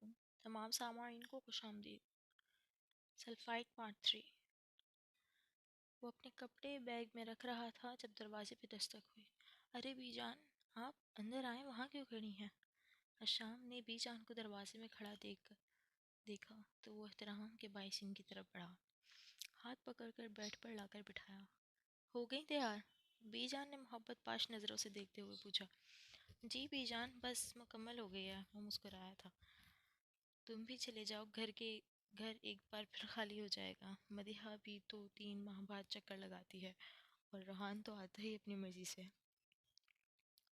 अलैकुम। तमाम सामाईन को खुशामदीद। Sulphide part 3। वो अपने कपड़े बैग में रख रहा था जब दरवाजे पे दस्तक हुई। अरे बीजान, आप अंदर आए, वहाँ क्यों खड़ी हैं? हशाम ने बीजान को दरवाजे में खड़ा देखा तो वो एहतराम के बाइसिन की तरफ बढ़ा, हाथ पकड़कर बेड पर लाकर बिठाया। हो गई तैयार? बीजान ने मोहब्बत पाश नज़रों से देखते हुए पूछा। जी बीजान, बस मुकम्मल हो गई है। वो मुस्कुराया था। तुम भी चले जाओ, घर एक बार फिर खाली हो जाएगा। मदिहा भी तो 3 माह बाद चक्कर लगाती है और रोहान तो आता ही अपनी मर्जी से।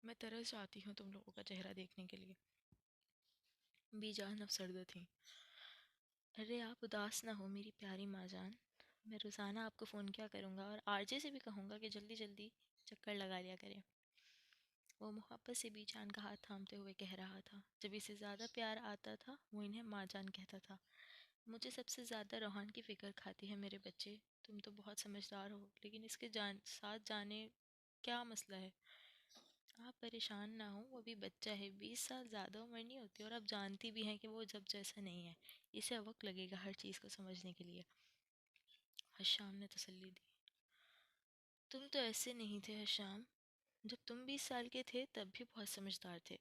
मैं तरस जाती हूँ तुम लोगों का चेहरा देखने के लिए। बीजान अफसरदा थी। अरे आप उदास ना हो मेरी प्यारी माँ जान। मैं रोज़ाना आपको फ़ोन किया करूँगा और आरजे से भी कहूँगा कि जल्दी जल्दी चक्कर लगा लिया करें। वो मोहब्बत से बीजान का हाथ थामते हुए कह रहा था। जब इसे ज़्यादा प्यार आता था वो इन्हें माँ जान कहता था। मुझे सबसे ज़्यादा रोहान की फ़िक्र खाती है मेरे बच्चे। तुम तो बहुत समझदार हो, लेकिन इसके साथ जाने क्या मसला है? आप परेशान ना हो, वो भी बच्चा है। 20 साल ज़्यादा उम्र नहीं होती, और आप जानती भी हैं कि वो जब जैसा नहीं है। इसे वक्त लगेगा हर चीज़ को समझने के लिए। हशाम ने तसल्ली दी। तुम तो ऐसे नहीं थे हशाम। जब तुम 20 साल के थे तब भी बहुत समझदार थे।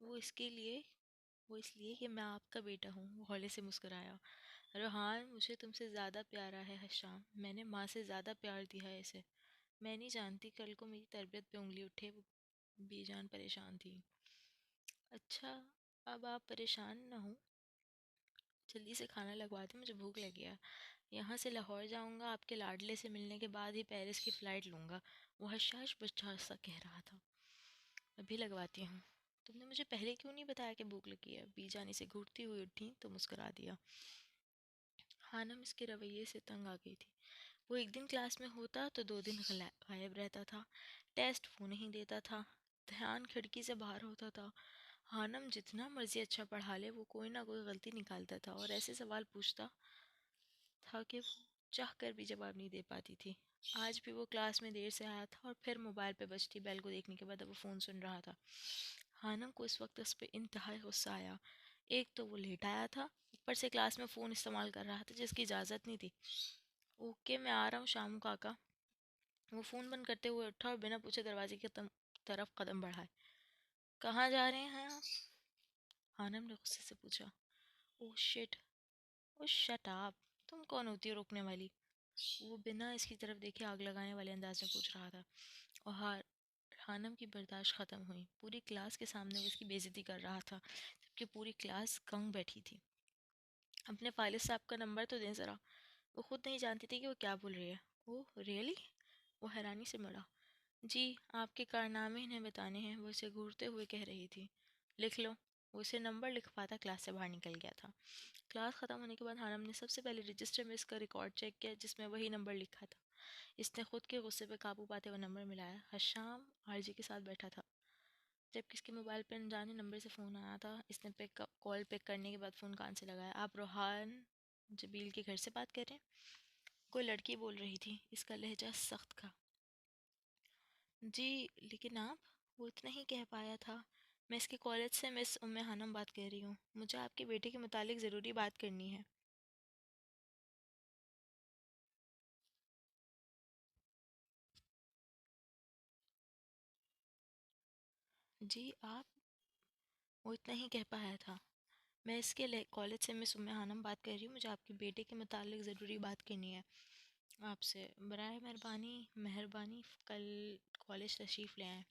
वो इसके लिए वो इसलिए कि मैं आपका बेटा हूँ। वो हौले से मुस्कुराया। रोहान मुझे तुमसे ज़्यादा प्यारा है हशाम। मैंने माँ से ज़्यादा प्यार दिया है इसे। मैं नहीं जानती कल को मेरी तरबियत पे उंगली उठे। वो बेजान परेशान थी। अच्छा, अब आप परेशान ना हो, जल्दी से खाना लगवा दे, मुझे भूख लगी है। यहाँ से लाहौर जाऊँगा, आपके लाडले से मिलने के बाद ही पेरिस की फ़्लाइट लूँगा। वो हशाश बच्चा सा कह रहा था। अभी लगवाती हूँ। तुमने मुझे पहले क्यों नहीं बताया कि भूख लगी है? बीजानी से घूरती हुई उठी तो मुस्कुरा दिया। हानम इसके रवैये से तंग आ गई थी। वो एक दिन क्लास में होता तो 2 दिन गायब रहता था। टेस्ट वो नहीं देता था। ध्यान खिड़की से बाहर होता था। हानम जितना मर्जी अच्छा पढ़ा ले, वो कोई ना कोई गलती निकालता था और ऐसे सवाल पूछता था कि वो चाह कर भी जवाब नहीं दे पाती थी। आज भी वो क्लास में देर से आया था और फिर मोबाइल पे बजती बेल को देखने के बाद अब वो फ़ोन सुन रहा था। हानम को इस वक्त उस पर इंतहाई गुस्सा आया। एक तो वो लेट आया था, ऊपर से क्लास में फ़ोन इस्तेमाल कर रहा था जिसकी इजाज़त नहीं थी। ओके, मैं आ रहा हूँ शामू काका। वो फ़ोन बंद करते हुए उठा और बिना पूछे दरवाजे की तरफ कदम बढ़ाए। कहाँ जा रहे हैं आप? हानम ने गुस्से से पूछा। Oh shit. Oh shut up. तुम कौन होती हो रोकने वाली? वो बिना इसकी तरफ देखे आग लगाने वाले अंदाज में पूछ रहा था। और हानम की बर्दाश्त ख़त्म हुई। पूरी क्लास के सामने वो इसकी बेइज्जती कर रहा था, जबकि पूरी क्लास गंग बैठी थी। अपने फाइल साहब का नंबर तो दें ज़रा। वो खुद नहीं जानती थी कि वो क्या बोल रही है। Oh really? वो हैरानी से मुड़ा। जी, आपके कारनामे इन्हें बताने हैं, वो इसे घूरते हुए कह रही थी। लिख लो। वो इसे नंबर लिखवाता क्लास से बाहर निकल गया था। क्लास ख़त्म होने के बाद हानम ने सबसे पहले रजिस्टर में इसका रिकॉर्ड चेक किया जिसमें वही नंबर लिखा था। इसने खुद के गुस्से पे काबू पाते हुए नंबर मिलाया। हशाम आरजी के साथ बैठा था, जब किसके मोबाइल पर अनजाने नंबर से फ़ोन आया था। इसने कॉल पिक करने के बाद फ़ोन कान से लगाया। आप रोहान जबील के घर से बात कर रहे हैं? कोई लड़की बोल रही थी। इसका लहजा सख्त था। जी, लेकिन आप? वो इतना ही कह पाया था। मैं इसके कॉलेज से मिस उम्मे हानम बात कर रही हूँ। मुझे आपके बेटे के मुतालिक ज़रूरी बात करनी है। जी आप? वो इतना ही कह पाया था। मैं इसके कॉलेज से मिस उम्मे हानम बात कर रही हूँ। मुझे आपके बेटे के मुतालिक ज़रूरी बात करनी है आपसे। बराए मेहरबानी मेहरबानी कल कॉलेज तशरीफ़ ले आएँ।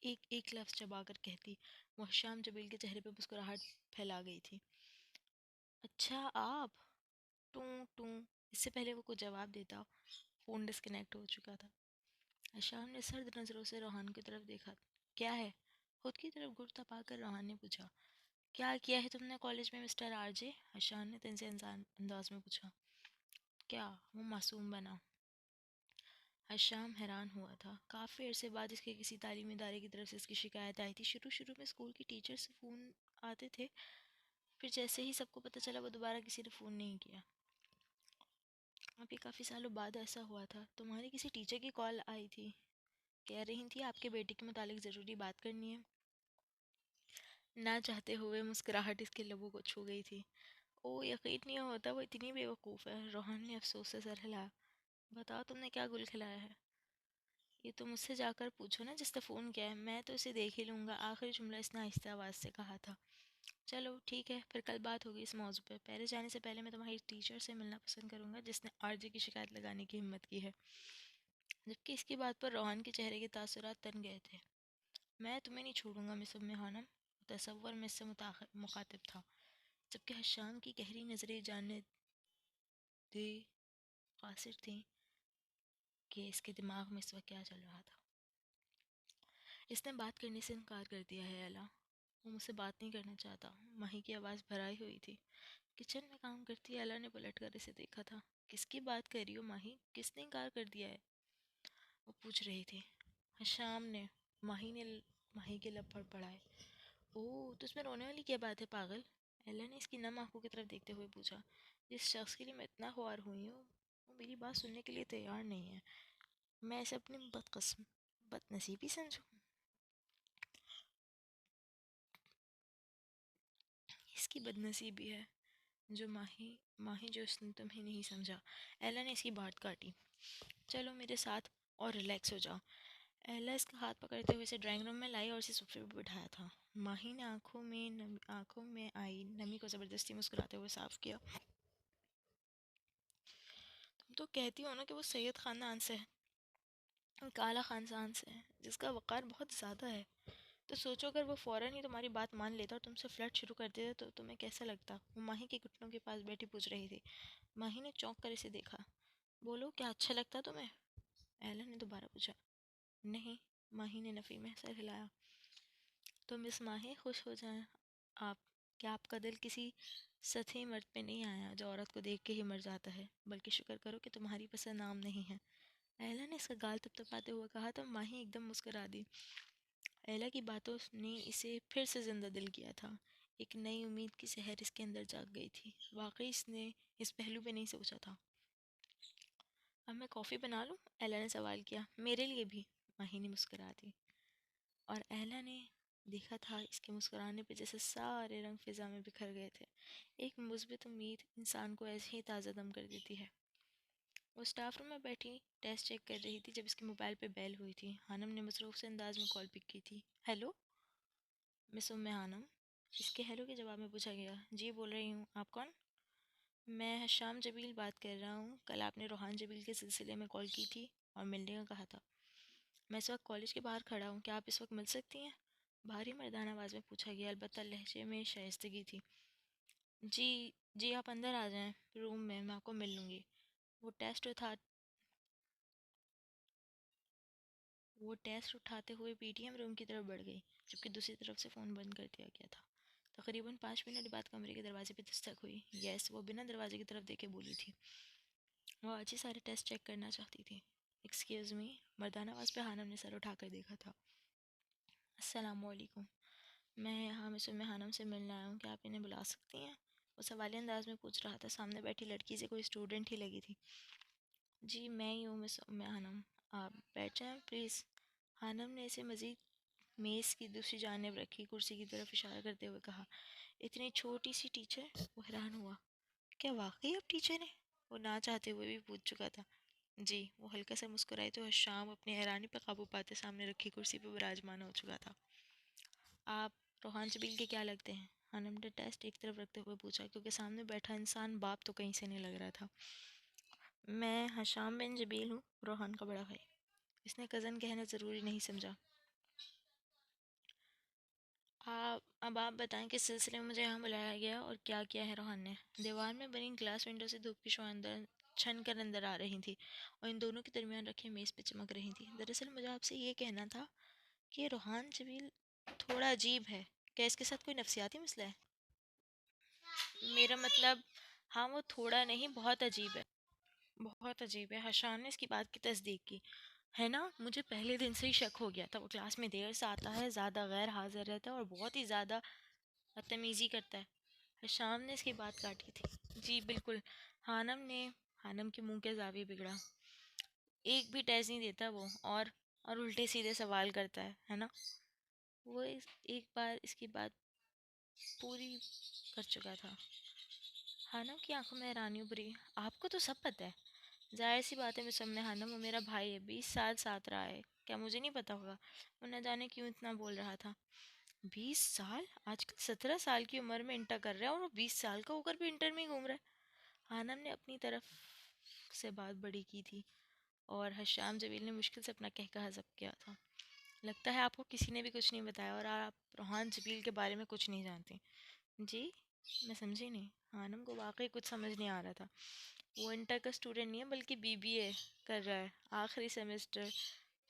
एक एक लफ्ज़ चबा कर कहती। वो शाम जबील के चेहरे पे मुस्कुराहट फैला गई थी। अच्छा आप? Two two. इससे पहले वो कुछ जवाब देता, फ़ोन डिस्कनेक्ट हो चुका था। अशाम ने सर्द नज़रों से रोहान की तरफ देखा। क्या है? खुद की तरफ घुरता पाकर रोहान ने पूछा। क्या किया है तुमने कॉलेज में मिस्टर आरजे? अशान ने तंज़ अंदाज में पूछा। क्या? वो मासूम बना। हशाम हैरान हुआ था। काफ़ी अरसे बाद इसके किसी तालीमी इदारे की तरफ से इसकी शिकायत आई थी। शुरू शुरू में स्कूल की टीचर से फ़ोन आते थे, फिर जैसे ही सबको पता चला वो दोबारा किसी ने फ़ोन नहीं किया। अभी काफ़ी सालों बाद ऐसा हुआ था। तुम्हारी किसी टीचर की कॉल आई थी, कह रही थी आपके बेटे के मुतालिक ज़रूरी बात करनी है। ना चाहते हुए मुस्कुराहट इसके लबों को छू गई थी। ओ, यकीन नहीं होता वो इतनी बेवकूफ़ है। रोहन ने अफसोस से सर हिलाया। बताओ तुमने क्या गुल खिलाया है? ये तो मुझसे जाकर पूछो ना जिसने फ़ोन किया है, मैं तो इसे देख ही लूँगा। आखिरी जुमला इसने आहिस्ता आवाज़ से कहा था। चलो ठीक है, फिर कल बात होगी इस मौजू पे। पहले जाने से पहले मैं तुम्हारी टीचर से मिलना पसंद करूँगा जिसने आरजे की शिकायत लगाने की हिम्मत की है। जबकि इसकी बात पर रोहन के चेहरे के तासुरात तन गए थे। मैं तुम्हें नहीं छोड़ूंगा मिस उम्मे हानम, तसव्वुर में इससे मुखातिब था, जबकि हशाम की गहरी नज़रें जानने दे कासिर थी कि इसके दिमाग में इस वक्त क्या चल रहा था। इसने बात करने से इनकार कर दिया है अला। वो मुझसे बात नहीं करना चाहता। माही की आवाज़ भराई हुई थी। किचन में काम करती अला ने पलट कर इसे देखा था। किसकी बात कर रही हो माही? किसने इनकार कर दिया है? वो पूछ रही थी। हशाम ने। माही ने माही के लब फड़फड़ाए। ओह, तो इसमें रोने वाली क्या बात है पागल? एला ने इसकी नम आंखों की तरफ देखते हुए पूछा। जिस शख्स के लिए मैं इतना ख्वार हुई हूँ वो मेरी बात सुनने के लिए तैयार नहीं है। मैं इसे अपनी बदनसीबी समझूं? इसकी बदनसीबी है जो माही माही जो उसने तुम्हें नहीं समझा। एला ने इसकी बात काटी। चलो मेरे साथ और रिलैक्स हो जाओ। एला इसका हाथ पकड़ते हुए इसे ड्राइंग रूम में लाई और इसे सोफे पर बिठाया था। माही ने आंखों में आई नमी को ज़बरदस्ती मुस्कुराते हुए साफ किया। तुम तो कहती हो ना कि वो सैयद ख़ानदान से है, काला ख़ानदान से है, जिसका वक़ार बहुत ज़्यादा है। तो सोचो अगर वो फ़ौरन ही तुम्हारी बात मान लेता और तुमसे फ्लर्ट शुरू कर देता तो तुम्हें कैसा लगता? वो माही के घुटनों के पास बैठी पूछ रही थी। माही ने चौंक कर इसे देखा। बोलो, क्या अच्छा लगता तुम्हें? एलन ने दोबारा पूछा। नहीं, माही ने नफ़ी में सर हिलाया। तो मिस माही खुश हो जाएं आप। क्या आपका दिल किसी सतही मर्द पे नहीं आया जो औरत को देख के ही मर जाता है, बल्कि शुक्र करो कि तुम्हारी पसंद आम नहीं है। एला ने इसका गाल थपथपाते हुए कहा तो माही एकदम मुस्कुरा दी। एला की बातों ने इसे फिर से जिंदा दिल किया था। एक नई उम्मीद की सहर इसके अंदर जाग गई थी। वाकई इसने इस पहलू पे नहीं सोचा था। अब मैं कॉफ़ी बना लूँ? एला ने सवाल किया। मेरे लिए भी, माही ने मुस्कुरा दी। और एला ने देखा था इसके मुस्कुराने पे जैसे सारे रंग फिजा में बिखर गए थे। एक मुस्बित उम्मीद इंसान को ऐसे ही ताज़ा दम कर देती है। वो स्टाफ रूम में बैठी टेस्ट चेक कर रही थी जब इसके मोबाइल पे बेल हुई थी। हानम ने मसरूफ़ से अंदाज में कॉल पिक की थी। हेलो मिस उम्मे हानम। इसके हेलो के जवाब में पूछा गया। जी बोल रही हूँ, आप कौन? मैं हशाम जबील बात कर रहा हूँ। कल आपने रोहान जबील के सिलसिले में कॉल की थी और मिलने का कहा था। मैं इस वक्त कॉलेज के बाहर खड़ा हूँ, क्या आप इस वक्त मिल सकती हैं? भारी मर्दाना आवाज़ में पूछा गया, अलबत्ता लहजे में शाइस्तगी थी। जी, जी आप अंदर आ जाएं रूम में, मैं आपको मिल लूँगी। वो टेस्ट उठा वो टेस्ट उठाते हुए पीटीएम रूम की तरफ बढ़ गई, जबकि दूसरी तरफ से फ़ोन बंद कर दिया गया था। तकरीबन 5 मिनट बाद कमरे के दरवाजे पर दस्तक हुई। यस, वो बिना दरवाजे की तरफ देखे बोली थी। वो आज ही सारे टेस्ट चेक करना चाहती थी। एक्सक्यूज़ मी, मर्दाना आवाज़ पे हानम ने सर उठाकर देखा था। अस्सलाम वालेकुम। मैं यहाँ मिस उम्मे हानम से मिलने आया हूँ, क्या आप इन्हें बुला सकती हैं? वो सवालिया अंदाज में पूछ रहा था। सामने बैठी लड़की से कोई स्टूडेंट ही लगी थी। जी मैं ही हूँ मिस उम्मे हानम, आप बैठ जाएं प्लीज़। हानम ने इसे मज़ीद मेज़ की दूसरी जानिब रखी कुर्सी की तरफ इशारा करते हुए कहा। इतनी छोटी सी टीचर? वो हैरान हुआ। क्या वाकई आप टीचर हैं? वो ना चाहते हुए भी पूछ चुका था। जी, वो हल्का सा मुस्कुराई तो शाम अपनी हैरानी पर काबू पाते सामने रखी कुर्सी पर विराजमान हो चुका था। आप रोहान जबील के क्या लगते हैं? हानम ने टेस्ट एक तरफ रखते हुए पूछा, क्योंकि सामने बैठा इंसान बाप तो कहीं से नहीं लग रहा था। मैं हशाम बिन जबील हूँ, रोहान का बड़ा भाई। इसने कज़न कहना ज़रूरी नहीं समझा। अब आप बताएं किस सिलसिले में मुझे यहाँ बुलाया गया और क्या किया है रोहन ने? दीवार में बनी ग्लास विंडो से धूप की शॉ अंदर छन कर अंदर आ रही थी और इन दोनों के दरमियान रखे मेज़ पे चमक रही थी। दरअसल मुझे आपसे ये कहना था कि रोहान जबील थोड़ा अजीब है। क्या इसके साथ कोई नफसियाती मसला है? मेरा मतलब, हाँ वो थोड़ा नहीं, बहुत अजीब है। बहुत अजीब है। हशान ने इसकी बात की तस्दीक की। है ना, मुझे पहले दिन से ही शक हो गया था। वो क्लास में देर से आता है, ज़्यादा गैर हाजिर रहता है और बहुत ही ज़्यादा बदतमीज़ी करता है। शाम ने इसकी बात काटी थी। जी बिल्कुल। हानम ने हानम के मुंह के जावी बिगड़ा। एक भी टेस्ट नहीं देता वो, और उल्टे सीधे सवाल करता है ना? वो एक बार इसकी बात पूरी कर चुका था। हानम की आंखों में हैरानी उभरी। आपको तो सब पता है। जाहिर सी बात है मैं सामने हानम, वो मेरा भाई है, 20 साल साथ रहा है, क्या मुझे नहीं पता होगा? वो न जाने क्यों इतना बोल रहा था। 20 साल? आजकल 17 साल की उम्र में इंटर कर रहा है और वो 20 साल का होकर भी इंटर में ही घूम रहा है। हानम ने अपनी तरफ से बात बड़ी की थी और हशाम जबील ने मुश्किल से अपना कहकहा जब्त किया था। लगता है आपको किसी ने भी कुछ नहीं बताया और आप रोहान जबील के बारे में कुछ नहीं जानते। जी? मैं समझी नहीं। हानम को वाकई कुछ समझ नहीं आ रहा था। वो इंटर का स्टूडेंट नहीं है बल्कि बीबीए कर रहा है, आखिरी सेमेस्टर।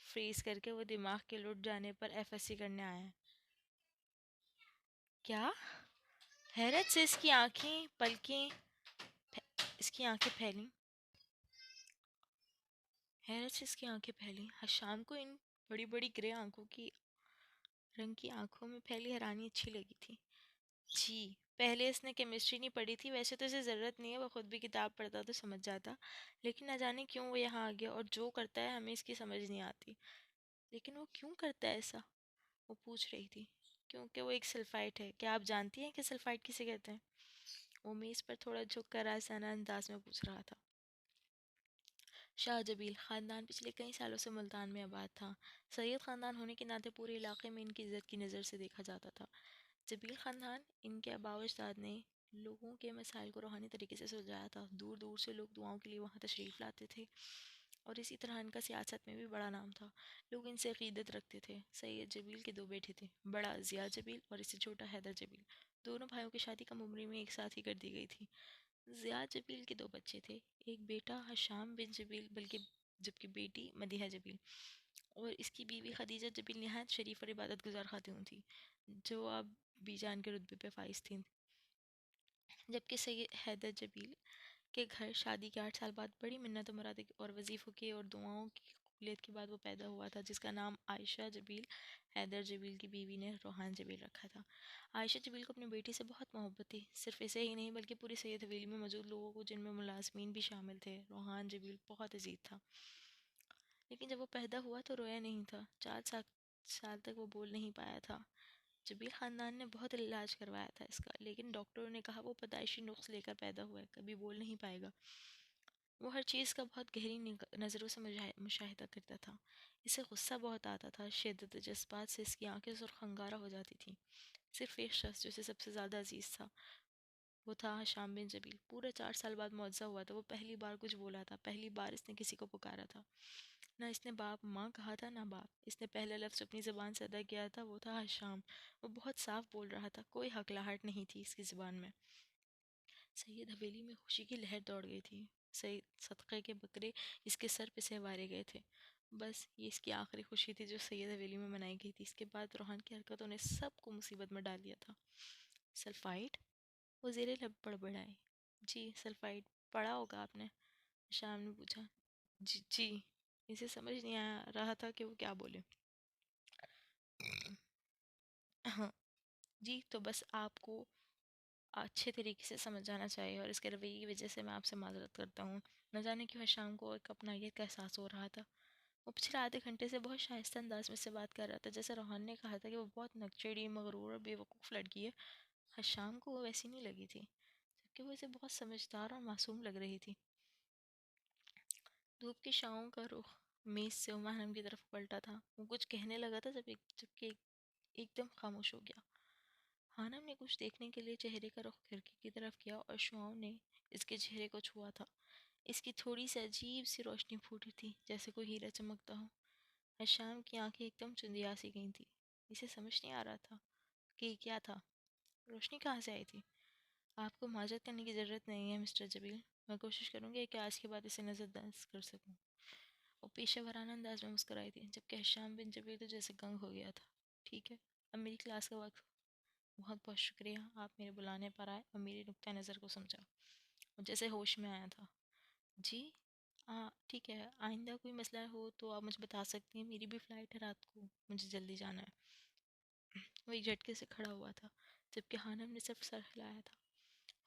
फ्रीज करके वो दिमाग के लुट जाने पर एफएससी करने आया है। क्या? हैरत से इसकी आंखें फैली। हैरत से इसकी आंखें फैली। हशाम को इन बड़ी बड़ी ग्रे आंखों की रंग की आंखों में फैली हैरानी अच्छी लगी थी। जी। पहले इसने केमिस्ट्री नहीं पढ़ी थी, वैसे तो इसे ज़रूरत नहीं है, वो खुद भी किताब पढ़ता तो समझ जाता। लेकिन न जाने क्यों वो यहाँ आ गया और जो करता है हमें इसकी समझ नहीं आती। लेकिन वो क्यों करता है ऐसा? वो पूछ रही थी। क्योंकि वो एक सल्फाइट है। क्या आप जानती हैं कि सल्फाइट किसे कहते हैं? वो मेज़ पर थोड़ा झुक कर आसाना अंदाज में पूछ रहा था। शाह जबील ख़ानदान पिछले कई सालों से मुल्तान में आबाद था। सैयद ख़ानदान होने के नाते पूरे इलाके में इनकी इज़्ज़त की नज़र से देखा जाता था। जबील ख़ानदान, इनके आबाओ-अजदाद ने लोगों के मसाइल को रूहानी तरीके से सुलझाया था। दूर दूर से लोग दुआओं के लिए वहाँ तशरीफ़ लाते थे और इसी तरह इनका सियासत में भी बड़ा नाम था। लोग इनसे अक़ीदत रखते थे। सैयद जबील के दो बेटे थे, बड़ा ज़िया जबील और इससे छोटा हैदर जबील। दोनों भाइयों की शादी कम उम्र में एक साथ ही कर दी गई थी। ज़िया जबील के दो बच्चे थे, एक बेटा हशाम बिन जबील, बल्कि जबकि बेटी मदीहा जबील। और इसकी बीवी खदीजा जबील नहायत शरीफ और इबादत गुजार खातून थी, जो अब बीजान के रुतबे पे फाइज थी। जबकि सैयद हैदर जबील के घर शादी के 8 साल बाद बड़ी मिन्नत मुराद और वजीफ़ों के और दुआओं की कबूलियत के बाद वो पैदा हुआ था, जिसका नाम आयशा जबील हैदर जबील की बीवी ने रोहान जबील रखा था। आयशा जबील को अपनी बेटी से बहुत मोहब्बत थी। सिर्फ ऐसे ही नहीं बल्कि पूरी सैयद हवेली में मौजूद लोगों को, जिनमें मुलाजमीन भी शामिल थे, रोहान जबील बहुत अजीज था। लेकिन जब वो पैदा हुआ तो रोया नहीं था। 4 साल तक वो बोल नहीं पाया था। जबील ख़ानदान ने बहुत इलाज करवाया था इसका, लेकिन डॉक्टरों ने कहा वो पैदाइशी नुक्स लेकर पैदा हुआ है, कभी बोल नहीं पाएगा। वो हर चीज़ का बहुत गहरी नज़रों से मुशाहिदा करता था। इसे गुस्सा बहुत आता था। शिद्दत जज्बात से इसकी आंखें सुर्ख अंगारा हो जाती थीं। सिर्फ एक शख्स जो इसे सबसे ज़्यादा अजीज़ था, वो था हशाम बिन जबील। पूरे 4 साल बाद मुआवजा हुआ था। वो पहली बार कुछ बोला था, पहली बार इसने किसी को पुकारा था। ना इसने बाप माँ कहा था ना बाप। इसने पहला लफ्ज़ अपनी ज़बान से अदा किया था, वो था हशाम। वो बहुत साफ बोल रहा था, कोई हकलाहट नहीं थी इसकी ज़बान में। सैयद हवेली में खुशी की लहर दौड़ गई थी। सैयद सदक़े के बकरे इसके सर पे से वारे गए थे। बस ये इसकी आखिरी खुशी थी जो सैयद हवेली में मनाई गई थी। इसके बाद रोहान की हरकतों ने सबको मुसीबत में डाल दिया था। सल्फ़ाइड? वो ज़ेरे लब बड़बड़ाई। जी सल्फ़ाइड पढ़ा होगा आपने? शाम ने पूछा। जी जी। इसे समझ नहीं आ रहा था कि वो क्या बोले। हाँ जी, तो बस आपको अच्छे तरीके से समझ आना चाहिए और इसके रवैये की वजह से मैं आपसे माज़रत करता हूँ। न जाने क्यों शाम को एक अपनायत का एहसास हो रहा था। वो पिछले आधे घंटे से बहुत शाइस्ता अंदाज में से बात कर रहा था, जैसे रोहान ने कहा था कि वो बहुत नकचड़ी, मगरूर और बेवकूफ़ लड़की है। हशाम को वो वैसी नहीं लगी थी, जबकि वो इसे बहुत समझदार और मासूम लग रही थी। धूप की छाँव का रुख मेज़ से हुमायूं की तरफ पलटा था। वो कुछ कहने लगा था जबकि एकदम खामोश हो गया। हानम ने कुछ देखने के लिए चेहरे का रुख खिड़की की तरफ किया और शुआओं ने इसके चेहरे को छुआ था। इसकी थोड़ी सी अजीब सी रोशनी फूटी थी, जैसे कोई हीरा चमकता हो। हशाम की आंखें एकदम चुंदिया सी गई थी। इसे समझ नहीं आ रहा था कि ये क्या था। रोशनी कहाँ से आई थी? आपको माजरत करने की ज़रूरत नहीं है मिस्टर जबील। मैं कोशिश करूँगी कि आज के बाद इसे नज़रअंदाज कर सकूँ। वो पेशेवराना अंदाज में मुस्कुराई थी, जबकि हशाम बिन जबीर तो जैसे गंग हो गया था। ठीक है, अब मेरी क्लास का वक्त। बहुत बहुत शुक्रिया, आप मेरे बुलाने पर आए और मेरी नुक्ता नज़र को समझा। और जैसे होश में आया था। जी हाँ ठीक है, आइंदा कोई मसला हो तो आप मुझे बता सकती हैं। मेरी भी फ़्लाइट है रात को, मुझे जल्दी जाना है। वो एक झटके से खड़ा हुआ था, जबकि हानम ने सिर्फ सर हिलाया था।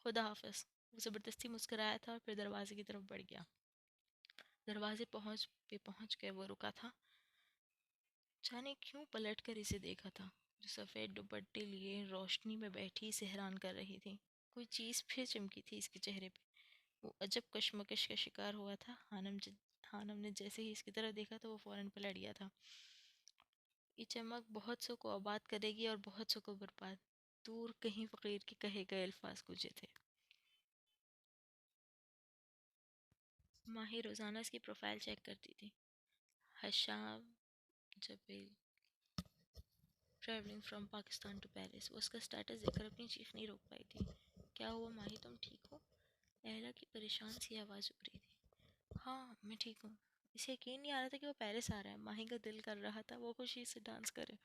खुदा हाफिज़। वो ज़बरदस्ती मुस्कुराया था और फिर दरवाजे की तरफ बढ़ गया। दरवाजे पहुँच के वो रुका था। जाने क्यों पलट कर इसे देखा था। जो सफ़ेद दुपट्टे लिए रोशनी में बैठी इसे हैरान कर रही थी। कोई चीज़ फिर चमकी थी इसके चेहरे पे। वो अजब कशमकश का शिकार हुआ था। हानम ने जैसे ही इसकी तरफ देखा तो वो फ़ौरन पलट गया था। ये चमक बहुत सौ को आबाद करेगी और बहुत सौ को बर्बाद। दूर कहीं फ़कीर के कहे गए अल्फाज गूंजे थे। माही रोज़ाना इसकी प्रोफाइल चेक करती थी। Hasham Jabeel, travelling from Pakistan to Paris. वो उसका स्टेटस देखकर अपनी चीख नहीं रोक पाई थी। क्या हुआ माही, तुम ठीक हो? लैला की परेशान सी आवाज़ उभ रही थी। हाँ मैं ठीक हूँ। इसे यकीन नहीं आ रहा था कि वो पेरिस आ रहा है। माही का दिल कर रहा था वो खुशी से डांस करे।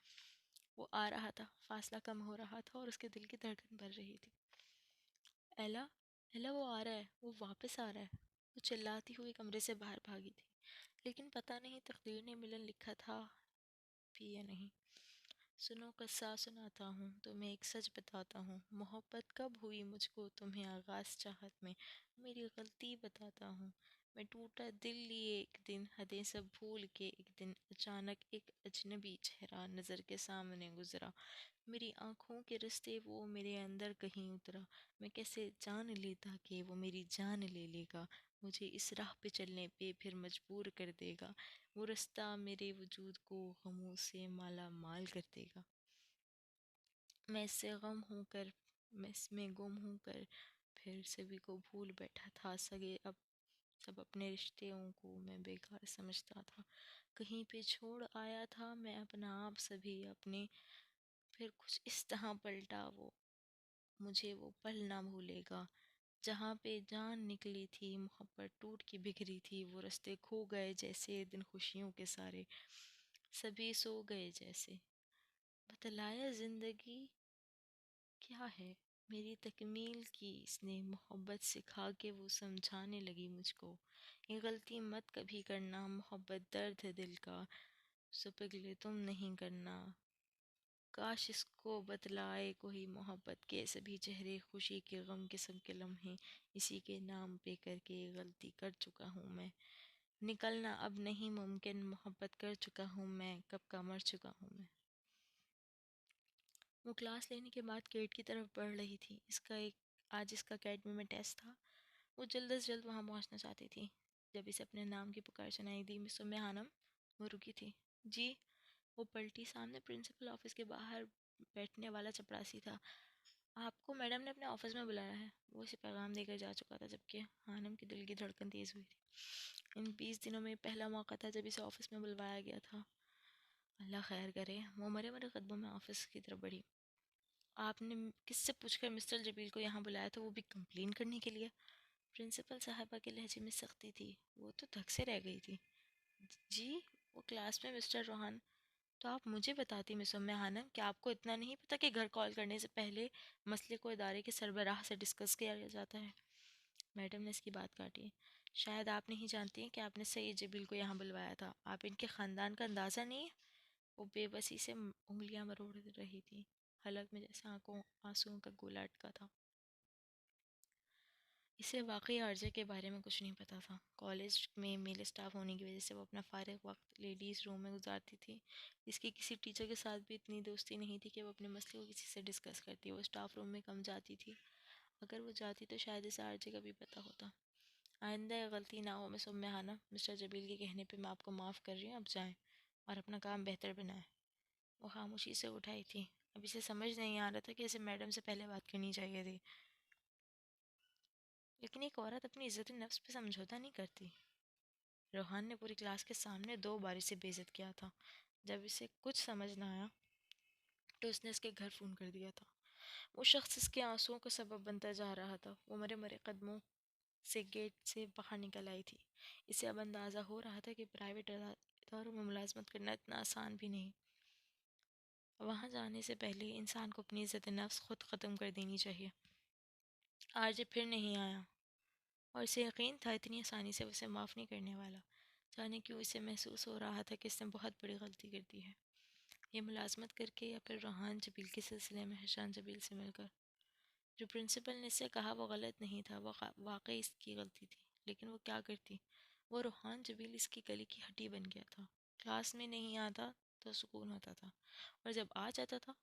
वो आ रहा था, फासला कम हो रहा था और उसके दिल की धड़कन बढ़ रही थी। एला, एला वो आ रहा है, वो वापस आ रहा है। वो चिल्लाती हुई कमरे से बाहर भागी थी। लेकिन पता नहीं तकदीर ने मिलन लिखा था भी या नहीं। सुनो किस्सा सुनाता हूँ तुम्हें, एक सच बताता हूँ। मोहब्बत कब हुई मुझको तुम्हें आगाज़ चाहत में, मेरी गलती बताता हूँ। मैं टूटा दिल लिए एक दिन, हदें सब भूल के एक दिन, अचानक एक अजनबी चेहरा नज़र के सामने गुजरा। मेरी आँखों के रिश्ते वो मेरे अंदर कहीं उतरा। मैं कैसे जान लेता कि वो मेरी जान ले लेगा, मुझे इस राह पे चलने पे फिर मजबूर कर देगा। वो रास्ता मेरे वजूद को गमों से माला माल कर देगा। मैं इससे गम हूँ कर, मैं इसमें गुम हूँ कर, फिर सभी को भूल बैठा था। सगे अब सब अपने रिश्तों को मैं बेकार समझता था। कहीं पे छोड़ आया था मैं अपना आप, सभी अपने। फिर कुछ इस तरह पलटा वो, मुझे वो पल ना भूलेगा। जहाँ पे जान निकली थी, मोहब्बत टूट के बिखरी थी। वो रास्ते खो गए जैसे दिन खुशियों के सारे, सभी सो गए जैसे। बतलाया जिंदगी क्या है मेरी तकमील की इसने, मोहब्बत सिखा के वो समझाने लगी मुझको। ये गलती मत कभी करना, मोहब्बत दर्द है दिल का, सो पिघले तुम नहीं करना। काश इसको बतलाए कोई मोहब्बत के सभी चेहरे, खुशी के गम के सब के लम्हे, इसी के नाम पे करके गलती कर चुका हूँ मैं। निकलना अब नहीं मुमकिन, मोहब्बत कर चुका हूँ मैं, कब का मर चुका हूँ मैं। वो क्लास लेने के बाद गेट की तरफ बढ़ रही थी। आज इसका अकेडमी में टेस्ट था। वो जल्द से जल्द वहाँ पहुँचना चाहती थी। जब इसे अपने नाम की पुकार सुनाई दी, मिस उम्मे हानम। वो रुकी थी। जी। वो पलटी, सामने प्रिंसिपल ऑफिस के बाहर बैठने वाला चपरासी था। आपको मैडम ने अपने ऑफिस में बुलाया है। वो इसे पैगाम देकर जा चुका था, जबकि हानम के दिल की धड़कन तेज़ हुई थी। इन 20 दिनों में पहला मौका था जब इसे ऑफिस में बुलवाया गया था। अल्लाह खैर करे। वो मरे मरे कदमों में ऑफिस की तरफ बढ़ी। आपने किससे पूछकर मिस्टर जबील को यहाँ बुलाया था, वो भी कंप्लेन करने के लिए? प्रिंसिपल साहबा के लहजे में सख्ती थी। वो तो धक से रह गई थी। जी। वो क्लास में मिस्टर रोहान। तो आप मुझे बताती मिस उम्मे हानम, क्या आपको इतना नहीं पता कि घर कॉल करने से पहले मसले को इदारे के सरबराह से डिस्कस किया जाता है? मैडम ने इसकी बात काटी। शायद आप नहीं जानती हैं कि आपने सईद जबील को यहाँ बुलवाया था। आप इनके ख़ानदान का अंदाज़ा नहीं है? वो बेबसी से उंगलियां मरोड़ रही थी। हलक में जैसे आंखों आंसुओं का गोला अटका था। इसे वाकई आरजे के बारे में कुछ नहीं पता था। कॉलेज में मेल स्टाफ होने की वजह से वो अपना फारिग वक्त लेडीज़ रूम में गुजारती थी। इसकी किसी टीचर के साथ भी इतनी दोस्ती नहीं थी कि वो अपने मसले को किसी से डिस्कस करती। वो स्टाफ रूम में कम जाती थी। अगर वो जाती तो शायद इसे आरजे का भी पता होता। आइंदा ये गलती ना हो मिस उम्मे हाना। मिस्टर जबील के कहने पे मैं आपको माफ़ कर रही हूँ, अब जाएं और अपना काम बेहतर बनाएं। वो खामोशी से उठाई थी। अब इसे समझ नहीं आ रहा था कि इसे मैडम से पहले बात करनी चाहिए थी, लेकिन एक औरत अपनी इज्जत नफ्स पे समझौता नहीं करती। रोहान ने पूरी क्लास के सामने 2 बार इसे बेइज्जत किया था। जब इसे कुछ समझ ना आया तो उसने इसके घर फ़ोन कर दिया था। वो शख्स इसके आंसुओं का सबब बनता जा रहा था। वो मरे मरे कदमों से गेट से बाहर निकल आई थी। इसे अब अंदाज़ा हो रहा था कि प्राइवेट इदारों में मुलाजमत करना इतना आसान भी नहीं। वहाँ जाने से पहले इंसान को अपनी इज्जत नफ्स खुद ख़त्म कर देनी चाहिए। आज ये फिर नहीं आया और इसे यकीन था इतनी आसानी से उसे माफ़ नहीं करने वाला। जाने क्यों इसे महसूस हो रहा था कि इसने बहुत बड़ी गलती कर दी है, ये मुलाजमत करके या फिर रोहान जबील के सिलसिले में हशान जबील से मिलकर। जो प्रिंसिपल ने इससे कहा वो गलत नहीं था, वो वाकई इसकी गलती थी। लेकिन वो क्या करती? वो रोहान जबील इसकी गली की हड्डी बन गया था। क्लास में नहीं आता तो सुकून होता था, और जब आ जाता था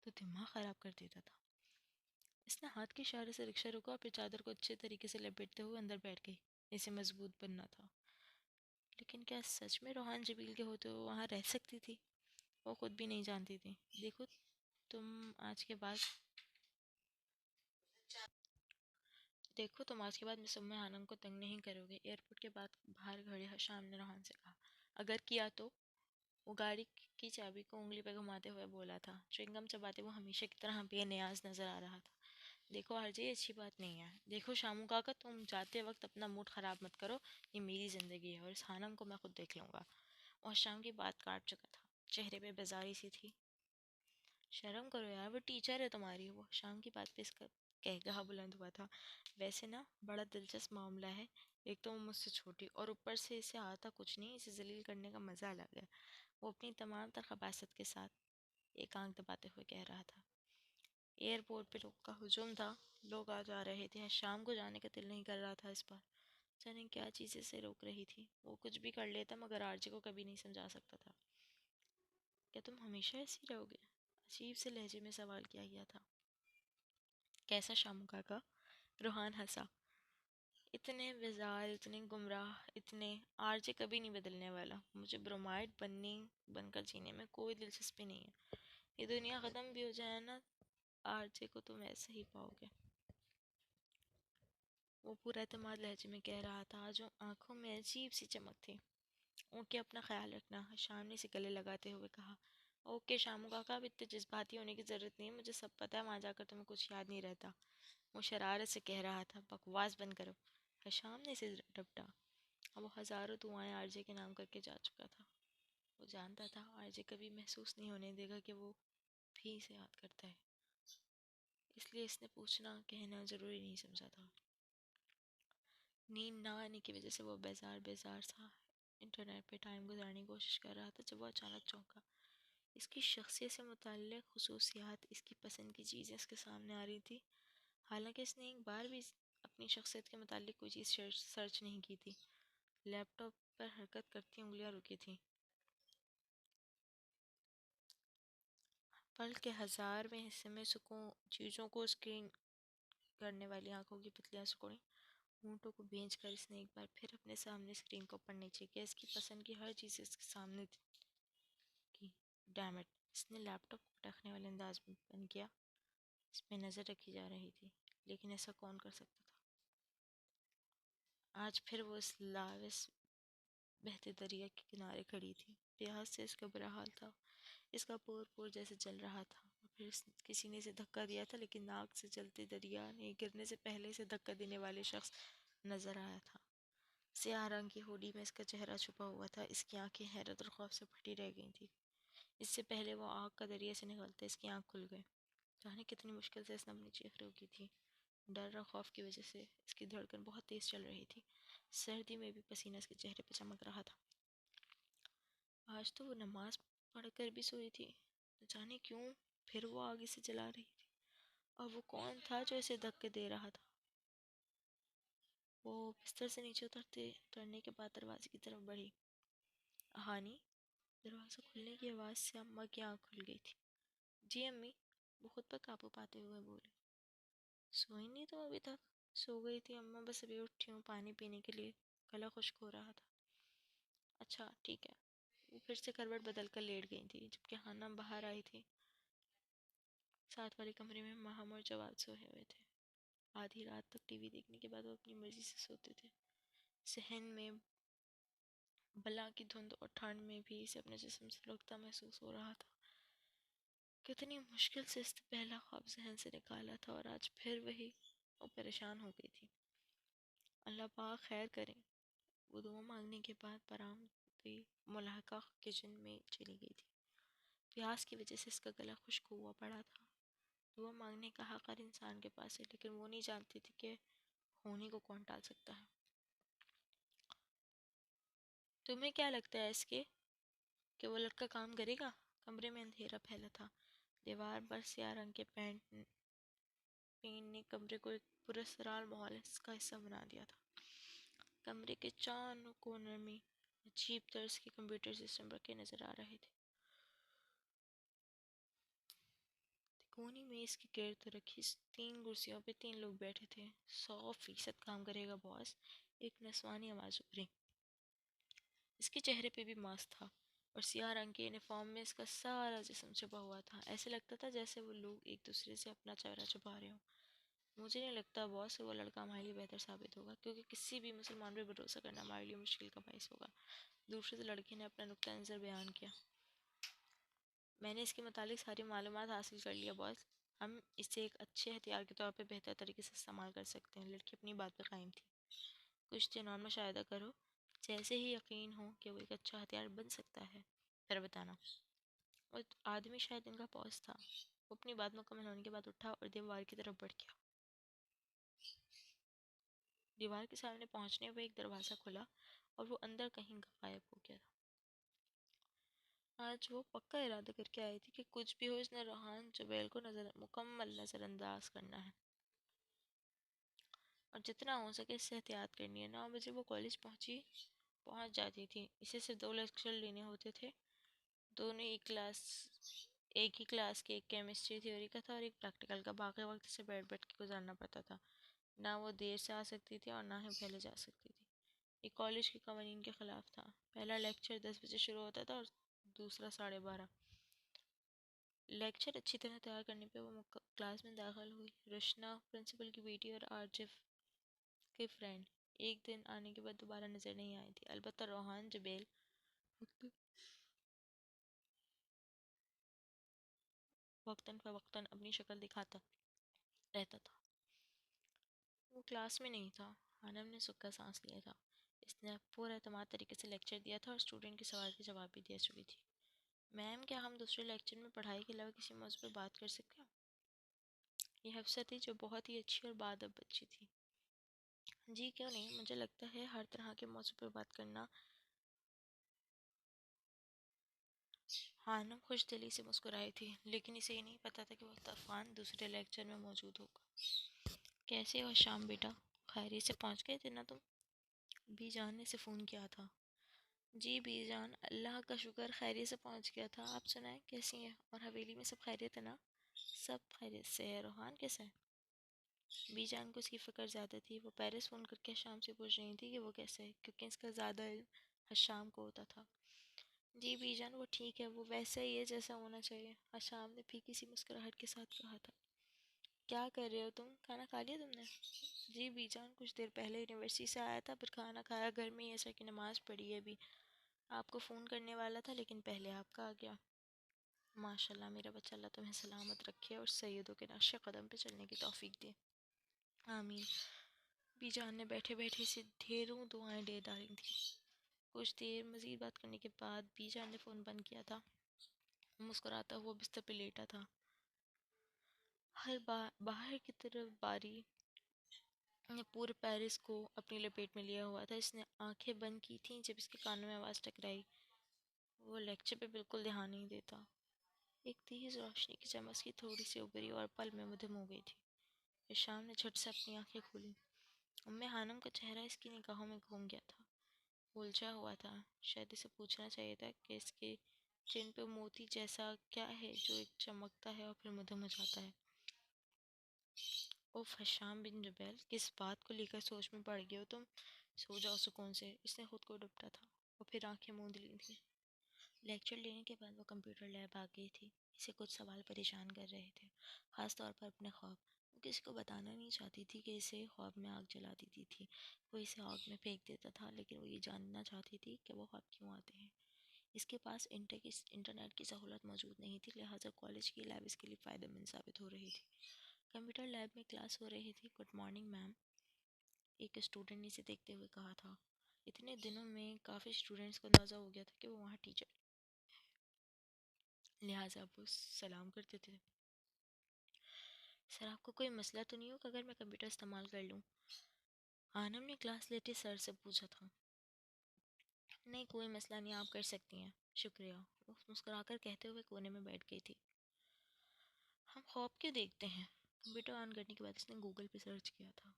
तो दिमाग ख़राब कर देता था। इसने हाथ के इशारे से रिक्शा रुका और फिर चादर को अच्छे तरीके से लपेटते हुए अंदर बैठ गई। इसे मजबूत बनना था। लेकिन क्या सच में रोहान जबील के होते हुए वहाँ रह सकती थी? वो खुद भी नहीं जानती थी। तुम आज के बाद देखो तुम आज के बाद मैं आनंद को तंग नहीं करोगे। एयरपोर्ट के बाद बाहर खड़े शाम ने रोहन से कहा। अगर किया तो? वो गाड़ी की चाबी को उंगली पर घुमाते हुए बोला था। च्युइंगम चबाते वो हमेशा की तरह बेनियाज नजर आ रहा था। देखो आरजे, ये अच्छी बात नहीं है। देखो शामू काका, तुम जाते वक्त अपना मूड खराब मत करो। ये मेरी जिंदगी है और इस हानम को मैं खुद देख लूंगा। और शाम की बात काट चुका था। चेहरे पे बेजारी सी थी। शर्म करो यार, वो टीचर है तुम्हारी। वो शाम की बात पे इसका कहकहा बुलंद हुआ था। वैसे ना, बड़ा दिलचस्प मामला है। एक तो वो मुझसे छोटी और ऊपर से इसे आता कुछ नहीं। इसे जलील करने का मजा अलग है। वो अपनी तमाम तर खबासत के साथ एक आंख दबाते हुए कह रहा था। एयरपोर्ट पे लोग का हुजूम था। लोग आ जा रहे थे। शाम को जाने का दिल नहीं कर रहा था इस बार। जाने क्या चीज़ें से रोक रही थी। वो कुछ भी कर लेता मगर आरजे को कभी नहीं समझा सकता था। क्या तुम हमेशा ऐसी रहोगे? अजीब से लहजे में सवाल किया गया था। कैसा शामू काका? रूहान हंसा। इतने बेजार, इतने गुमराह, इतने। आरजे कभी नहीं बदलने वाला। मुझे ब्रोमाइड बनकर जीने में कोई दिलचस्पी नहीं है। ये दुनिया ख़त्म भी हो जाए ना, आरजे को तुम ऐसे ही पाओगे। वो पूरा एतमाद लहजे में कह रहा था। जो आंखों में अजीब सी चमक थी। ओके, अपना ख्याल रखना, शाम ने इसे गले लगाते हुए कहा। ओके शामू काका, अब इतने जज्बाती होने की ज़रूरत नहीं है। मुझे सब पता है, वहाँ जाकर तुम्हें कुछ याद नहीं रहता। वो शरारत से कह रहा था। बकवास बंद करो। हशाम ने इसे डपटा। अब वो हज़ारों दुआएं आरजे के नाम करके जा चुका था। वो जानता था आरजे कभी महसूस नहीं होने देगा कि वो भी इसे याद करता है। इसलिए इसने पूछना कहना ज़रूरी नहीं समझा था। नींद ना आने की वजह से वो बेजार बेजार सा इंटरनेट पे टाइम गुजारने की कोशिश कर रहा था जब वो अचानक चौंका। इसकी शख्सियत से मुताल्लिक़ खुसूसियात, इसकी पसंद की चीज़ें इसके सामने आ रही थी। हालांकि इसने एक बार भी अपनी शख्सियत के मुताल्लिक़ कोई चीज़ सर्च नहीं की थी। लैपटॉप पर हरकत करती उंगलियां रुकी थीं। पल के हज़ारवें हिस्से में सुकून चीज़ों को स्क्रीन करने वाली आंखों की पुतलियां सिकुड़ी। होंठों को भींच कर इसने एक बार फिर अपने सामने स्क्रीन को ऊपर नीचे किया। इसकी पसंद की हर चीज़ इसके सामने थी। Damn it! इसने लैपटॉप को पटकने वाले अंदाज में बंद किया। इस पे नज़र रखी जा रही थी, लेकिन ऐसा कौन कर सकता था? आज फिर वो इस लाविस बहते दरिया के किनारे खड़ी थी। प्यास से इसका बुरा हाल था। इसका पोर पोर जैसे जल रहा था। और फिर किसी ने इसे धक्का दिया था, लेकिन नाक से चलते दरिया ने गिरने से पहले इसे धक्का देने वाले शख्स नजर आया था। स्याह रंग की हुडी में इसका चेहरा छुपा हुआ था। इसकी आंखें हैरत और खौफ से फटी रह गई थी। इससे पहले वो आग का दरिया से निकलते इसकी आंख खुल गई। जाने कितनी मुश्किल से इसने अपनी चीख रोकी थी। डर और खौफ की वजह से इसकी धड़कन बहुत तेज चल रही थी। सर्दी में भी पसीना इसके चेहरे पर चमक रहा था। आज तो वो नमाज पढ़कर भी सोई थी। न जाने क्यों फिर वो आगे से जला रही थी। और वो कौन था जो इसे धक्के दे रहा था? वो बिस्तर से नीचे उतरने के बाद दरवाजे की तरफ बढ़ी। हानि! दरवाज़ा खुलने की आवाज़ से अम्मा की आँख खुल गई थी। जी अम्मी, वो खुद पर काबू पाते हुए बोली। सोई नहीं तुम अभी तक? सो गई थी अम्मा, बस अभी उठी हूँ पानी पीने के लिए। गला खुश्क हो रहा था। अच्छा ठीक है। वो फिर से करवट बदल कर लेट गई थी, जबकि हाना बाहर आई थी। साथ वाले कमरे में माहम और जवाब सोए हुए थे। आधी रात तक टीवी देखने के बाद वो अपनी मर्जी से सोते थे। सहन में बला की धुंध और ठंड में भी इसे अपने जिस्म से लुढ़कता महसूस हो रहा था। कितनी मुश्किल से इसने पहला ख्वाब जहन से निकाला था और आज फिर वही। वो परेशान हो गई थी। अल्लाह पाक खैर करें। वो दुआ मांगने के बाद बरामदी मुलाहका किचन में चली गई थी। प्यास की वजह से इसका गला खुश्क हुआ पड़ा था। दुआ मांगने का हक हर इंसान के पास है, लेकिन वो नहीं जानती थी कि होने को कौन टाल सकता है। तुम्हें क्या लगता है इसके कि वो लड़का काम करेगा? कमरे में अंधेरा फैला था। दीवार पर स्याह रंग के पेंट ने कमरे को एक पुरस्कार माहौल का हिस्सा बना दिया था। कमरे के चारों कोनर में अजीब तर्ज के कंप्यूटर सिस्टम रखे नजर आ रहे थे। कोनी मेज के गिर्द रखी 3 कुर्सियों पे 3 लोग बैठे थे। 100% काम करेगा बॉस, एक नस्वानी आवाज उभरी। इसके चेहरे पे भी मास्क था और सियाह रंग के यूनिफॉर्म में इसका सारा जिस्म छुपा हुआ था। ऐसे लगता था जैसे वो लोग एक दूसरे से अपना चेहरा छुपा रहे हों। मुझे नहीं लगता बॉस कि वो लड़का हमारे लिए बेहतर साबित होगा, क्योंकि किसी भी मुसलमान पर भरोसा करना हमारे लिए मुश्किल का बायस होगा। दूसरे लड़के ने अपना नुक्ता नज़र बयान किया। मैंने इसके मुतालिक सारी मालूमात हासिल कर लिया बॉस। हम इसे एक अच्छे हथियार के तौर पे बेहतर तरीके से इस्तेमाल कर सकते हैं। लड़की अपनी बात पे कायम थी। कुछ दिन और मुशाहिदा करो, जैसे ही यकीन हो कि वो एक अच्छा हथियार बन सकता है फिर बताना। और आदमी शायद इनका बॉस था। वो अपनी बात मुकम्मल होने के बाद उठा और दीवार की तरफ बढ़ गया। दीवार के सामने पहुंचने हुए एक दरवाज़ा खुला और वो अंदर कहीं गायब हो गया था। आज वो पक्का इरादा करके आई थी कि कुछ भी हो इसने रोहान जुबैल को मुकम्मल नज़रअंदाज करना है और जितना हो सके इससे एहतियात करनी है। 9 बजे वो कॉलेज पहुंच जाती थी। इसे सिर्फ 2 लेक्चर लेने होते थे। दोनों एक ही क्लास के, एक केमिस्ट्री थ्योरी का था और एक प्रैक्टिकल का। बाकी वक्त इसे बैठ बैठ के गुजारना पड़ता था। ना वो देर से आ सकती थी और ना ही पहले जा सकती थी। ये कॉलेज के कवानीन के ख़िलाफ़ था। पहला लेक्चर 10 बजे शुरू होता था और दूसरा 12:30। लेक्चर अच्छी तरह तैयार करने पे वो क्लास में दाखिल हुई। रशना प्रिंसिपल की बेटी और आरजिफ के फ्रेंड एक दिन आने के बाद दोबारा नज़र नहीं आई थी। अलबत्ता रोहान जबेल वक्तन फ़वक्तन अपनी शक्ल दिखाता रहता था। वो क्लास में नहीं था। हानम ने सुक्का सांस लिया था। इसने पूरा एतमाद तरीके से लेक्चर दिया था और स्टूडेंट के सवाल के जवाब भी दे चुकी थी। मैम, क्या हम दूसरे लेक्चर में पढ़ाई के अलावा किसी मौजूद पर बात कर सकते हैं? ये हफ्सा थी जो बहुत ही अच्छी और बाअदब बच्ची थी। जी क्यों नहीं, मुझे लगता है हर तरह के मौजू पर बात करना। हानम खुश दिली से मुस्कुराई थी, लेकिन इसे ये नहीं पता था कि वो तूफान दूसरे लेक्चर में मौजूद होगा। कैसे हो शाम बेटा, खैरियत से पहुंच गए थे ना तुम? बीजान ने से फ़ोन किया था। जी बीजान, अल्लाह का शुक्र खैरियत से पहुंच गया था। आप सुनाएं कैसी हैं, और हवेली में सब खैरियत है ना? सब खैरियत से है। रोहान कैसा है? बीजान को उसकी फ़िक्र ज़्यादा थी। वो पेरिस फ़ोन करके शाम से पूछ रही थी कि वो कैसे है, क्योंकि इसका ज़्यादा इल्म शाम को होता था। जी बीजान, वो ठीक है, वो वैसा ही है जैसा होना चाहिए। शाम ने फीकी सी मुस्कुराहट के साथ कहा था। क्या कर रहे हो तुम, खाना खा लिया तुमने? जी बीजान, कुछ देर पहले यूनिवर्सिटी से आया था, फिर खाना खाया, घर में ही ऐसा कि नमाज़ पढ़ी है। अभी आपको फ़ोन करने वाला था लेकिन पहले आपका आ गया। माशाल्लाह मेरा बच्चा, अल्लाह तुम्हें सलामत रखे और सैयदों के नक्शे कदम पे चलने की तौफीक दे। आमीन। बीजान ने बैठे बैठे से ढेरों दुआएं दे डाली थी। कुछ देर मजीद बात करने के बाद बीजान ने फ़ोन बंद किया था। मुस्कुराता हुआ बिस्तर पे लेटा था। हर बाहर की तरफ बारी ने पूरे पेरिस को अपनी लपेट में लिया हुआ था। इसने आंखें बंद की थीं जब इसके कानों में आवाज़ टकराई। वो लेक्चर पे बिल्कुल ध्यान नहीं देता। एक तेज रोशनी की चमक की थोड़ी सी उभरी और पल में मधुम हो गई थी। शाम ने झट से अपनी आंखें खोली। उम्मे हानम का चेहरा इसकी निगाहों में घूम गया था। उलझा हुआ था। शायद इसे पूछना चाहिए था कि इसके चिन पे मोती जैसा क्या है जो एक चमकता है और फिर मधुम हो जाता है। उफ हशाम बिन जुबैल, किस बात को लेकर सोच में पड़ गए हो तुम? सो जाओ सुकून से। इसने खुद को डुबटा था और फिर आंखें मूंद ली थी। लेक्चर लेने के बाद वो कंप्यूटर लैब आ गई थी। इसे कुछ सवाल परेशान कर रहे थे, ख़ास तौर पर अपने ख्वाब। वो किसी को बताना नहीं चाहती थी कि इसे ख्वाब में आग जला देती थी। वो इसे आग में फेंक देता था, लेकिन वो ये जानना चाहती थी कि वो ख्वाब क्यों आते हैं। इसके पास इंटरनेट की सहूलत मौजूद नहीं थी, लिहाजा कॉलेज की लैब इसके लिए फ़ायदेमंद साबित हो रही थी। कंप्यूटर लैब में क्लास हो रही थी। गुड मॉर्निंग मैम, एक स्टूडेंट ने इसे देखते हुए कहा था। इतने दिनों में काफ़ी स्टूडेंट्स को अंदाज़ा हो गया था कि वो वहाँ टीचर, लिहाजा वो सलाम करते थे। सर, आपको कोई मसला तो नहीं होगा अगर मैं कंप्यूटर इस्तेमाल कर लूँ? आनम ने क्लास लेते सर से पूछा था। नहीं, कोई मसला नहीं, आप कर सकती हैं, शुक्रिया, वो मुस्कुराकर कहते हुए कोने में बैठ गई थी। हम ख्वाब क्यों देखते हैं? कंप्यूटर ऑन करने के बाद इसने गूगल पे सर्च किया था।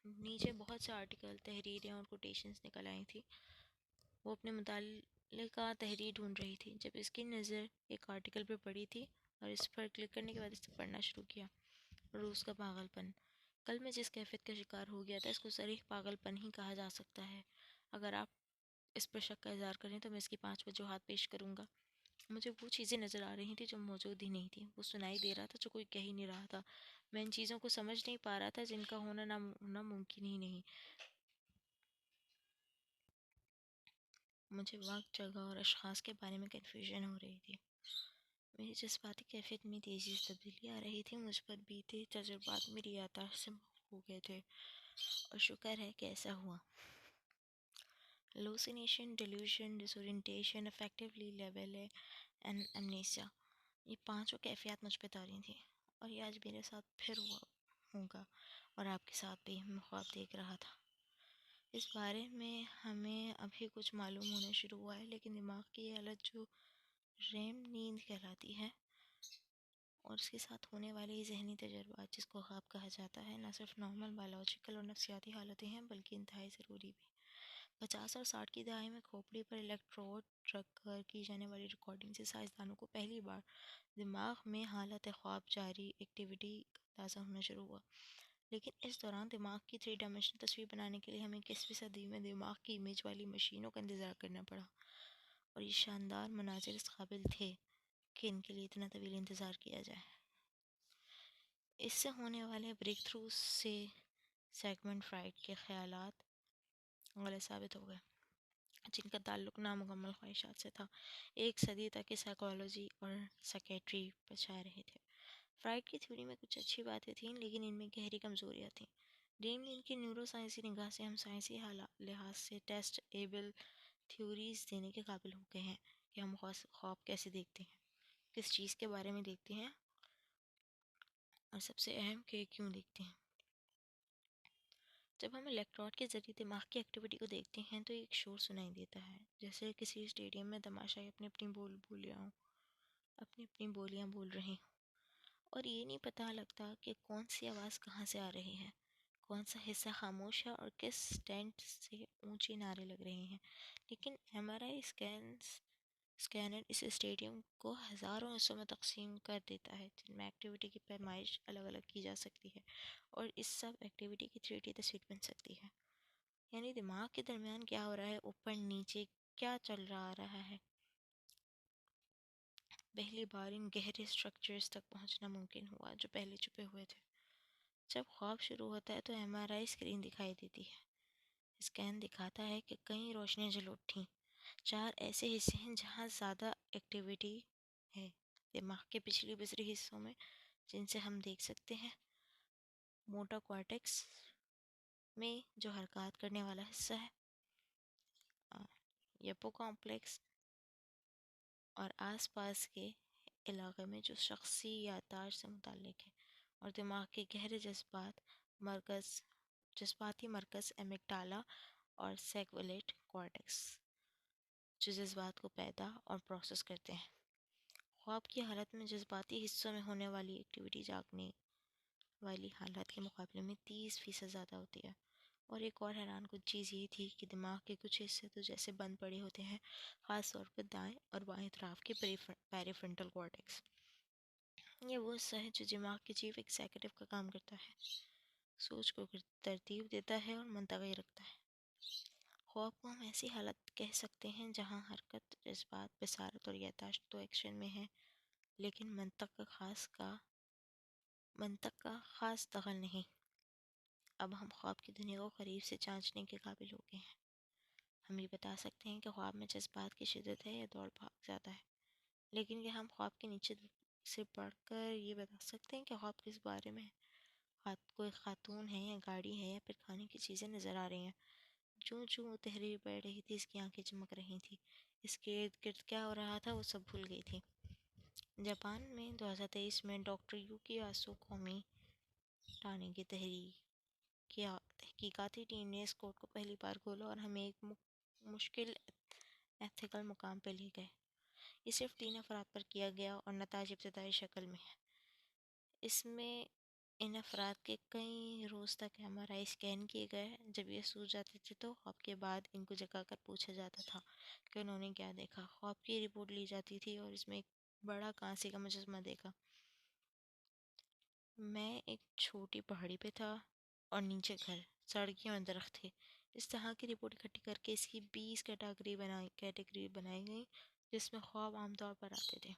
नीचे बहुत से आर्टिकल, तहरीरें और कोटेशंस निकल आई थी। वो अपने मुताल्लिका तहरीर ढूंढ रही थी जब इसकी नज़र एक आर्टिकल पे पड़ी थी। और इस पर क्लिक करने के बाद इसे पढ़ना शुरू किया। रूस का पागलपन। कल मैं जिस कैफियत का शिकार हो गया था, इसको सरीह पागलपन ही कहा जा सकता है। अगर आप इस पर शक का इजहार करें तो मैं इसकी 5 वजूहात पेश करूंगा। मुझे वो चीज़ें नज़र आ रही थी जो मौजूद ही नहीं थी। वो सुनाई दे रहा था जो कोई कह ही नहीं रहा था। मैं इन चीज़ों को समझ नहीं पा रहा था जिनका होना ना होना मुमकिन ही नहीं। मुझे वक्त, जगह और अशख़ास के बारे में कन्फ्यूजन हो रही थी। मेरी जज्बाती कैफियत में तेज़ी से तब्दीली आ रही थी। मुझ पर बीते तजुर्बात मेरी याददाश्त से हो गए थे और शुक्र है कि ऐसा हुआ। Hallucination, delusion, disorientation, effectively level है एंड एमनेसिया, ये पांचों कैफियत मुझ पे तारी थी और ये आज मेरे साथ फिर हुआ होगा। और आपके साथ भी मैं ख्वाब देख रहा था। इस बारे में हमें अभी कुछ मालूम होना शुरू हुआ है, लेकिन दिमाग की ये हालत जो रेम नींद कहलाती है और उसके साथ होने वाले ये जहनी तजर्बात जिसको ख्वाब कहा जाता है, न सिर्फ नॉर्मल बायोलॉजिकल और नफ्सियाती हालतें हैं बल्कि इंतहाई ज़रूरी भी। 50 और 60 की दहाई में खोपड़ी पर इलेक्ट्रोड रख कर की जाने वाली रिकॉर्डिंग से साइंसदानों को पहली बार दिमाग में हालत ख्वाब जारी एक्टिविटी का अंदाज़ा होना शुरू हुआ। लेकिन इस दौरान दिमाग की 3 डायमेंशनल तस्वीर बनाने के लिए हमें 21वीं सदी में दिमाग की इमेज वाली मशीनों का इंतज़ार करना पड़ा। और ये शानदार मनाजिर इस काबिल थे कि इनके लिए इतना तवील इंतज़ार किया जाए। इससे होने वाले ब्रेक थ्रू से सेगमेंट फ्राइड के ख्यालात गलत साबित हो गए, जिनका ताल्लुक नामुकम्मल ख्वाहिशात से था। एक सदी तक ये साइकोलॉजी और साइकेट्री पछा रहे थे। फ्राइड की थ्योरी में कुछ अच्छी बातें थीं, लेकिन इनमें गहरी कमजोरियाँ थीं। डेमलिन की न्यूरो साइंसी निगाह से हम साइंसी लिहाज से टेस्ट एबल थ्योरीज देने के काबिल हो गए हैं कि हम ख्वाब कैसे देखते हैं, किस चीज़ के बारे में देखते हैं और सबसे अहम कि क्यों देखते हैं। जब हम इलेक्ट्रोड के जरिए दिमाग की एक्टिविटी को देखते हैं तो एक शोर सुनाई देता है, जैसे किसी स्टेडियम में तमाशाई अपनी अपनी बोलियां बोल रहे हों और ये नहीं पता लगता कि कौन सी आवाज़ कहाँ से आ रही है, कौन सा हिस्सा खामोश है और किस स्टैंड से ऊंचे नारे लग रहे हैं। लेकिन एमआरआई स्कैनर इस स्टेडियम को हज़ारों हिस्सों में तकसीम कर देता है, जिनमें एक्टिविटी की पैमाइश अलग अलग की जा सकती है और इस सब एक्टिविटी की 3D तस्वीर बन सकती है। यानी दिमाग के दरमियान क्या हो रहा है, ऊपर नीचे क्या चल रहा है। पहली बार इन गहरे स्ट्रक्चर्स तक पहुंचना मुमकिन हुआ जो पहले छुपे हुए थे। जब ख्वाब शुरू होता है तो एमआरआई स्क्रीन दिखाई देती है। स्कैन दिखाता है कि कई रोशनियां जल उठी। 4 ऐसे हिस्से हैं जहां ज़्यादा एक्टिविटी है दिमाग के पिछले बिछड़े हिस्सों में, जिनसे हम देख सकते हैं। मोटा कॉर्टेक्स में जो हरकत करने वाला हिस्सा है, हिप्पोकैम्पस और आसपास के इलाके में जो शख्सी याददाश्त से मुताल्लिक है, और दिमाग के गहरे जज्बाती मरकज़ एमिगडाला और सेगवेलेट कॉर्टेक्स जो जज्बात को पैदा और प्रोसेस करते हैं। ख्वाब की हालत में जज्बाती हिस्सों में होने वाली एक्टिविटी जागने वाली हालत के मुकाबले में 30% ज़्यादा होती है। और एक और हैरान कुछ चीज़ ये थी कि दिमाग के कुछ हिस्से तो जैसे बंद पड़े होते हैं, ख़ास तौर पर दाएं और बाएं तरफ के पेरिफ्रंटल कॉर्टेक्स। ये वो हिस्सा है जो दिमाग के चीफ एग्जीक्यूटिव का काम करता है, सोच को तरतीब देता है और मुंतवी रखता है। ख्वाब को हम ऐसी हालत कह सकते हैं जहाँ हरकत, जज्बात, बसारत और याददाश्त तो एक्शन में है, लेकिन मंतक का ख़ास दखल नहीं। अब हम ख्वाब की दुनिया को करीब से जांचने के काबिल हो गए हैं। हम ये बता सकते हैं कि ख्वाब में जज्बात की शिद्दत है या दौड़ भाग ज़्यादा है, लेकिन क्या हम ख्वाब के नीचे से पढ़कर ये बता सकते हैं कि ख्वाब किस बारे में है? कोई खातून है या गाड़ी है या फिर खाने की चीज़ें नज़र आ रही हैं। जो जो वो तहरीर पढ़ रही थी, इसकी आंखें चमक रही थी, इसके इर्द गिर्द क्या हो रहा था वो सब भूल गई थी। जापान में 2023 में डॉक्टर यूकी आसो कौमी टाने की तहकीकाती टीम ने इस कोर्ट को पहली बार खोला और हमें एक मुश्किल एथिकल मुकाम पर ले गए। ये सिर्फ 3 अफराद पर किया गया और नताज इब्तदाई शक्ल में है। इसमें इन अफराद के कई रोज़ तक एमआरआई स्कैन किए गए। जब ये सूझ जाते थे तो ख्वाब के बाद इनको जगा कर पूछा जाता था कि उन्होंने क्या देखा। ख्वाब की रिपोर्ट ली जाती थी और इसमें बड़ा कांसे का मुजस्समा देखा। मैं एक छोटी पहाड़ी पे था और नीचे घर, सड़कें और दरख्त थे। इस तरह की रिपोर्ट इकट्ठी करके इसकी 20 कैटेगरी बनाई गई, जिसमें ख्वाब आमतौर पर आते थे।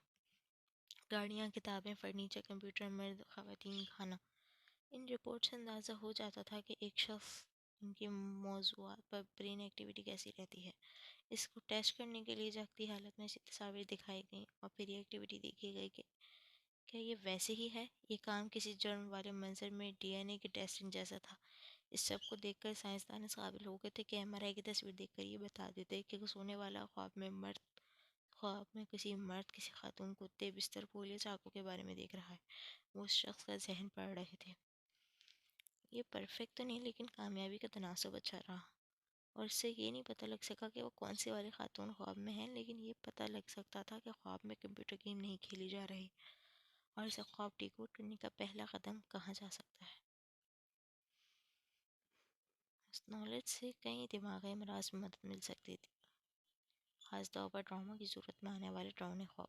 गाड़ियाँ, किताबें, फर्नीचर, कंप्यूटर, मर्द, ख़वातीन, खाना। इन रिपोर्ट से अंदाज़ा हो जाता था कि एक शख्स उनके मौज़ूआत पर ब्रेन एक्टिविटी कैसी रहती है। इसको टेस्ट करने के लिए जागती हालत में ऐसी तस्वीर दिखाई गई और फिर ये एक्टिविटी देखी गई कि क्या ये वैसे ही है। ये काम किसी जुर्म वाले मंजर में डीएनए की टेस्टिंग जैसा था। इस सब को देखकर साइंसदान इस काबिल हो गए थे कि एमआरआई की तस्वीर देखकर ये बता देते कि सोने वाला ख्वाब में किसी मर्द, किसी खातून, कुत्ते, बिस्तर, फूल या चाकू के बारे में देख रहा है। वो उस शख्स का जहन पढ़ रहे थे। ये परफेक्ट तो नहीं, लेकिन कामयाबी का तनासुब अच्छा रहा। और इससे ये नहीं पता लग सका कि वो कौन सी वाली खातून ख्वाब में है, लेकिन ये पता लग सकता था कि ख्वाब में कंप्यूटर गेम नहीं खेली जा रही। और इसे ख्वाब डिकोड करने का पहला कदम कहा जा सकता है। इस नॉलेज से कई दिमागी अमराज में मदद मिल सकती थी, खास तौर पर ट्रॉमा की सूरत में आने वाले डरावने ख्वाब।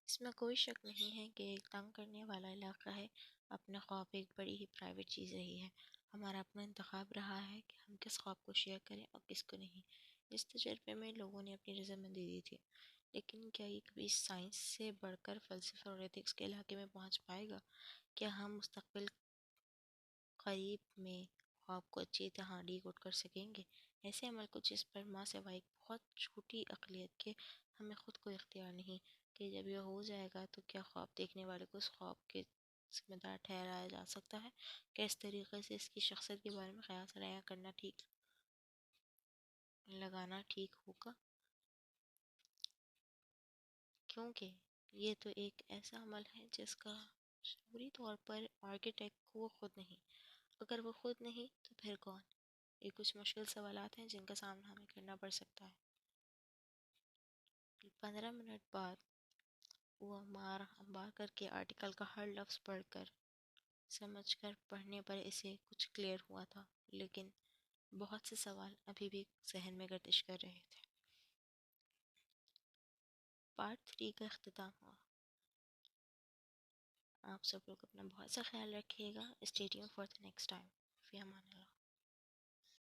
इसमें कोई शक नहीं है कि एक तंग करने वाला इलाका है। अपना ख्वाब एक बड़ी ही प्राइवेट चीज़ रही है। हमारा अपना इंतखाब रहा है कि हम किस ख्वाब को शेयर करें और किसको नहीं। इस तजर्बे में लोगों ने अपनी रजामंदी दी थी, लेकिन क्या ये कभी साइंस से बढ़कर फ़लसफ़ा और एथिक्स के इलाके में पहुंच पाएगा? क्या हम मुस्तकबिल करीब में ख्वाब को अच्छी तरह डिकोड कर सकेंगे? ऐसे अमल को जिस पर माँ सिवा एक बहुत छोटी अक़लियत के हमें ख़ुद को इख्तियार नहीं, कि जब यह हो जाएगा तो क्या ख्वाब देखने वाले को उस ख्वाब के जिम्मेदार ठहराया जा सकता है? क्या इस तरीके से इसकी शख्सियत के बारे में क़यास लगाना ठीक होगा? क्योंकि ये तो एक ऐसा अमल है जिसका शऊरी तौर पर आर्किटेक्ट वो खुद नहीं। अगर वो खुद नहीं तो फिर कौन? ये कुछ मुश्किल सवालात हैं जिनका सामना हमें करना पड़ सकता है। 15 मिनट बाद वो अम्बार करके आर्टिकल का हर लफ्ज़ पढ़कर समझकर पढ़ने पर इसे कुछ क्लियर हुआ था, लेकिन बहुत से सवाल अभी भी जहन में गर्दिश कर रहे थे। पार्ट 3 का अख्तिताम हुआ। आप सब लोग अपना बहुत सा ख्याल रखिएगा। Stay tuned for the next time. Fee Aman Allah.